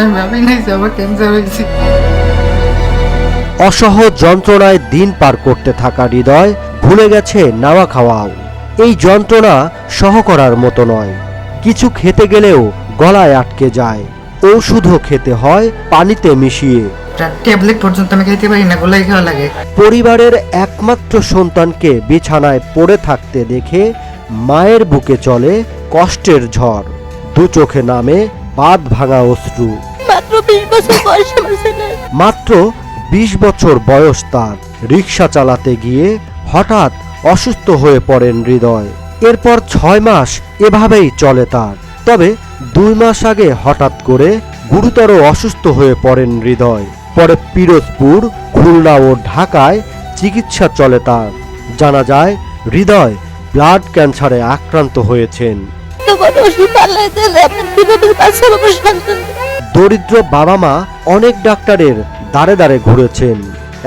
আমি ভাবি নাই যে আমার ক্যান্সার হয়েছে। অসহ্য যন্ত্রণায় দিন পার করতে থাকা হৃদয় ভুলে গেছে নাওয়া খাওয়াও। এই যন্ত্রণা সহ করার মতো নয়। কিছু খেতে গেলেও গলায় আটকে যায়। ওষুধও খেতে হয় পানিতে মিশিয়ে। ট্যাবলেট পর্যন্ত আমি খাইতে পারি না, গোলাই খাওয়া লাগে। পরিবারের একমাত্র সন্তানকে বিছানায় পড়ে থাকতে দেখে মায়ের বুকে চলে কষ্টের ঝড়। দু চোখে নামে বাঁধ ভাঙা অশ্রু। মাত্র 20 বছর বয়স তার। রিক্সা চালাতে গিয়ে হঠাৎ অসুস্থ হয়ে পড়েন হৃদয়। এরপর 6 মাস এভাবেই চলে তার। তবে 2 মাস আগে হঠাৎ করে গুরুতর অসুস্থ হয়ে পড়েন হৃদয়। পরে পিরোজপুর, খুলনা ও ঢাকায় চিকিৎসা চলে তার। জানা যায় হৃদয় ব্লাড ক্যান্সারে আক্রান্ত হয়েছেন। দরিদ্র বাবা মা অনেক ডাক্তারের দাঁড়ে দাঁড়ে ঘুরেছেন।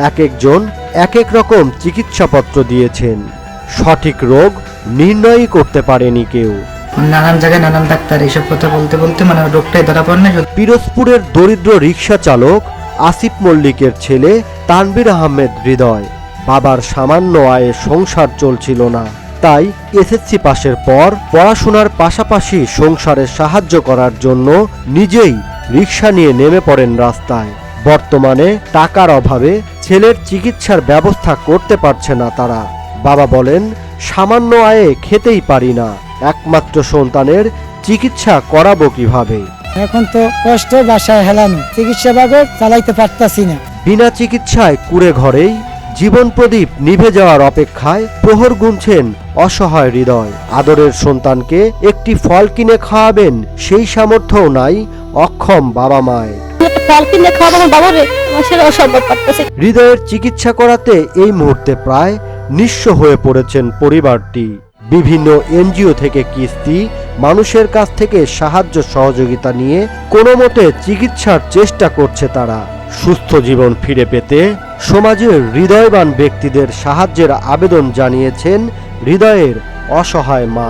এক একজন এক এক রকম চিকিৎসাপত্র দিয়েছেন। সঠিক রোগ নির্ণয়ই করতে পারেনি কেউ। নানান জায়গায় নানান ডাক্তার এইসব কথা বলতে বলতে মানে রোগটাই ধরা পড়ে না। পিরোজপুরের দরিদ্র রিক্সা চালক আসিফ মল্লিকের ছেলে তানভীর আহমেদ হৃদয়। বাবার সামান্য আয়ে সংসার চলছিল না, তাই এসএসসি পাশের পর পড়াশোনার পাশাপাশি সংসারে সাহায্য করার জন্য নিজেই রিক্সা নিয়ে নেমে পড়েন রাস্তায়। বর্তমানে টাকার অভাবে ছেলের চিকিৎসার ব্যবস্থা করতে পারছে না তারা। বাবা বলেন, সামান্য আয়ে খেতেই পারি না, একমাত্র সন্তানের চিকিৎসা করাবো কিভাবে? এখন তো কষ্ট, বাসায় হেলানো, চিকিৎসা ভাবে চালাইতে পারতাছি না। বিনা চিকিৎসায় কুড়ে ঘরেই জীবন প্রদীপ নিভে যাওয়ার অপেক্ষায় প্রহর গুনছেন অসহায় হৃদয়। আদরের সন্তানকে একটি ফল কিনে খাওয়াবেন সেই সামর্থ্যও নাই অক্ষম বাবা মায়ের। হৃদয়ের চিকিৎসা করাতে এই মুহূর্তে প্রায় নিঃস্ব হয়ে পড়েছেন পরিবারটি। বিভিন্ন এনজিও থেকে কিস্তি, মানুষের কাছ থেকে সাহায্য সহযোগিতা নিয়ে কোনো মতে চিকিৎসার চেষ্টা করছে তারা। সুস্থ জীবন ফিরে পেতে সমাজের হৃদয়বান ব্যক্তিদের সাহায্যের আবেদন জানিয়েছেন হৃদয়ের অসহায় মা।